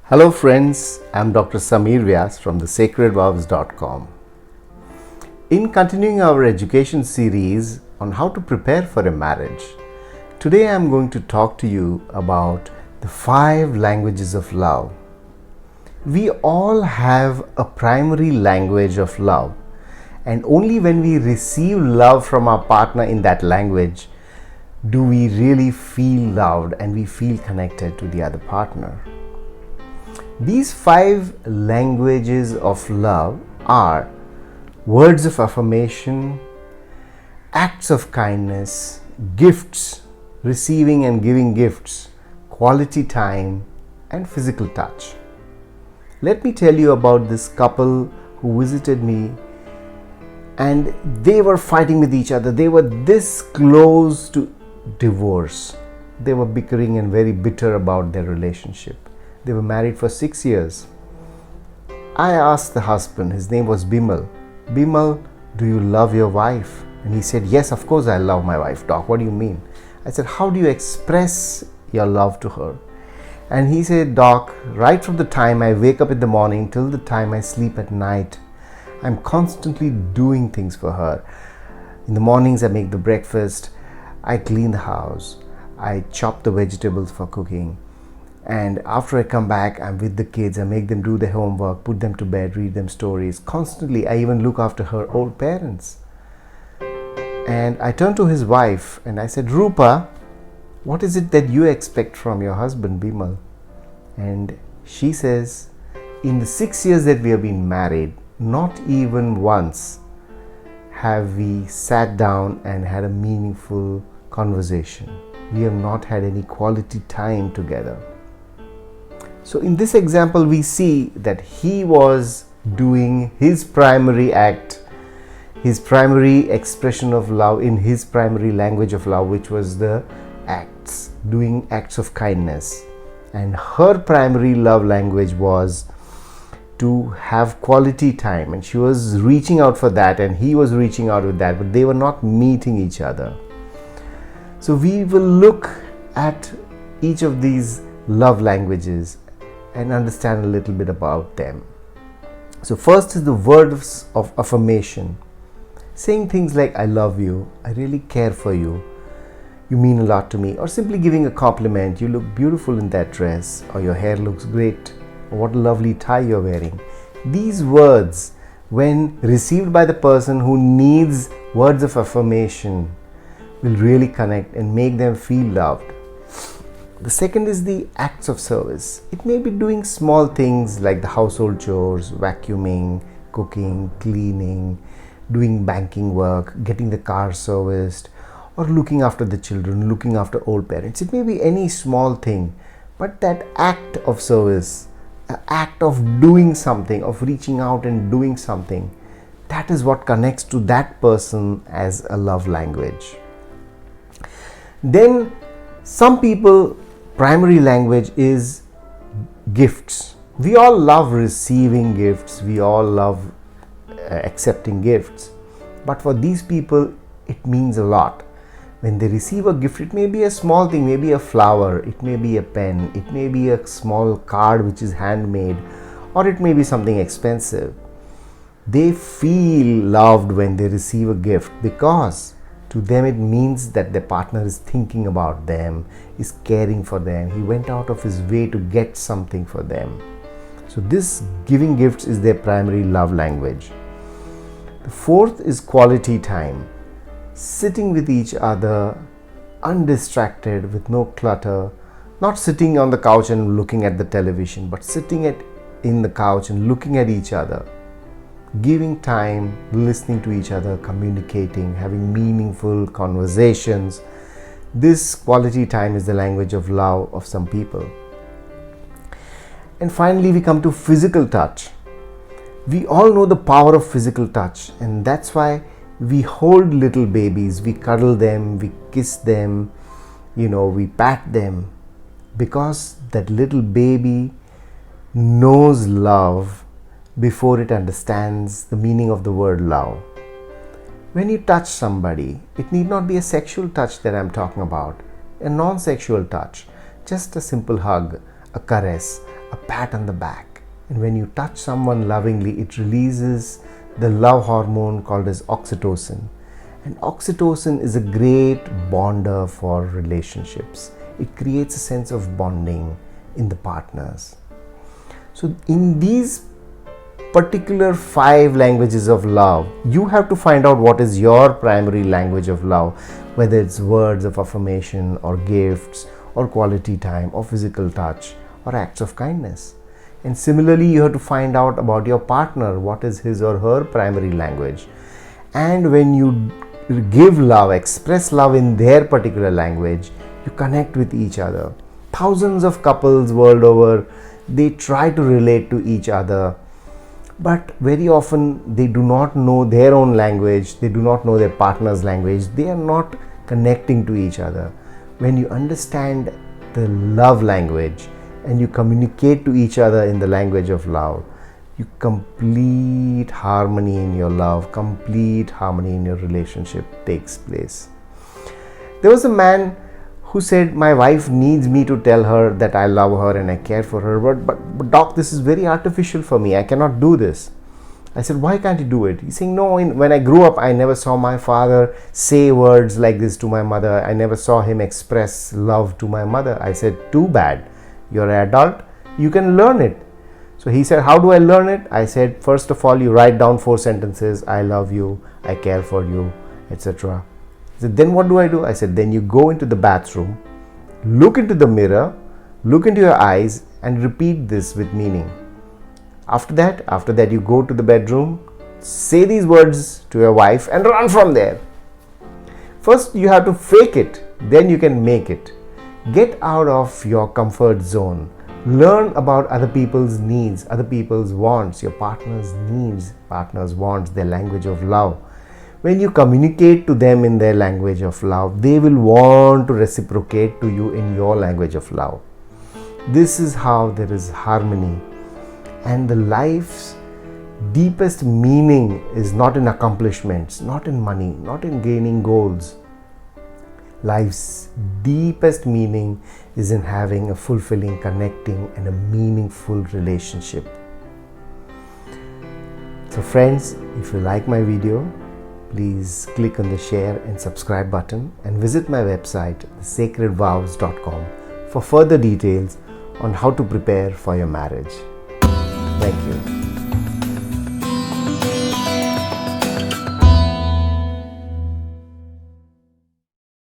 Hello friends, I'm Dr. Samir Vyas from TheSacredVows.com. In continuing our education series on how to prepare for a marriage, today I'm going to talk to you about the 5 languages of love. We all have a primary language of love, and only when we receive love from our partner in that language do we really feel loved and we feel connected to the other partner. These 5 languages of love are words of affirmation, acts of kindness, gifts, receiving and giving gifts, quality time, and physical touch. Let me tell you about this couple who visited me, and they were fighting with each other. They were this close to divorce. They were bickering and very bitter about their relationship. They were married for 6 years. I asked the husband, his name was Bimal, do you love your wife? And he said, yes, of course I love my wife. Doc, what do you mean? I said, how do you express your love to her? And he said, Doc, right from the time I wake up in the morning till the time I sleep at night, I'm constantly doing things for her. In the mornings I make the breakfast, I clean the house, I chop the vegetables for cooking. And after I come back, I'm with the kids. I make them do their homework, put them to bed, read them stories. Constantly, I even look after her old parents. And I turned to his wife and I said, Rupa, what is it that you expect from your husband, Bimal? And she says, in the 6 years that we have been married, not even once have we sat down and had a meaningful conversation. We have not had any quality time together. So in this example, we see that he was doing his primary act, his primary expression of love in his primary language of love, which was the acts, doing acts of kindness. And her primary love language was to have quality time, and she was reaching out for that and he was reaching out with that, but they were not meeting each other. So we will look at each of these love languages and understand a little bit about them. So first is the words of affirmation. Saying things like, I love you, I really care for you, you mean a lot to me, or simply giving a compliment, you look beautiful in that dress, or your hair looks great, or what a lovely tie you're wearing. These words, when received by the person who needs words of affirmation, will really connect and make them feel loved. The second is the acts of service. It may be doing small things like the household chores, vacuuming, cooking, cleaning, doing banking work, getting the car serviced, or looking after the children, looking after old parents. It may be any small thing, but that act of service, an act of doing something, of reaching out and doing something, that is what connects to that person as a love language. Then some people, primary language is gifts. We all love receiving gifts. We all love accepting gifts. But for these people, it means a lot. When they receive a gift, it may be a small thing, maybe a flower, it may be a pen, it may be a small card which is handmade, or it may be something expensive. They feel loved when they receive a gift because to them it means that their partner is thinking about them, is caring for them. He went out of his way to get something for them. So this giving gifts is their primary love language. The fourth is quality time. Sitting with each other, undistracted, with no clutter, not sitting on the couch and looking at the television, but sitting in the couch and looking at each other. Giving time, listening to each other, communicating, having meaningful conversations. This quality time is the language of love of some people. And finally, we come to physical touch. We all know the power of physical touch, and that's why we hold little babies, we cuddle them, we kiss them, we pat them, because that little baby knows love before it understands the meaning of the word love. When you touch somebody, it need not be a sexual touch that I'm talking about, a non-sexual touch, just a simple hug, a caress, a pat on the back. And when you touch someone lovingly, it releases the love hormone called as oxytocin. And oxytocin is a great bonder for relationships. It creates a sense of bonding in the partners. So in these particular 5 languages of love, you have to find out what is your primary language of love, whether it's words of affirmation or gifts or quality time or physical touch or acts of kindness. And similarly, you have to find out about your partner, what is his or her primary language. And when you give love, express love in their particular language, you connect with each other. Thousands of couples world over, they try to relate to each other, but very often they do not know their own language, they do not know their partner's language, they are not connecting to each other. When you understand the love language and you communicate to each other in the language of love, you complete harmony in your love, complete harmony in your relationship takes place. There was a man who said, my wife needs me to tell her that I love her and I care for her, but doc, this is very artificial for me, I cannot do this. I said, why can't you do it? He's saying, no, when I grew up, I never saw my father say words like this to my mother. I never saw him express love to my mother. I said, too bad, you're an adult, you can learn it. So he said, how do I learn it? I said, first of all, you write down 4 sentences, I love you, I care for you, etc. He said, then what do I do? I said, then you go into the bathroom, look into the mirror, look into your eyes and repeat this with meaning. After that you go to the bedroom, say these words to your wife and run from there. First you have to fake it, then you can make it. Get out of your comfort zone. Learn about other people's needs, other people's wants, your partner's needs, partner's wants, their language of love. When you communicate to them in their language of love, they will want to reciprocate to you in your language of love. This is how there is harmony. And the life's deepest meaning is not in accomplishments, not in money, not in gaining goals. Life's deepest meaning is in having a fulfilling, connecting, and a meaningful relationship. So friends, if you like my video, please click on the share and subscribe button and visit my website, TheSacredVows.com, for further details on how to prepare for your marriage. Thank you.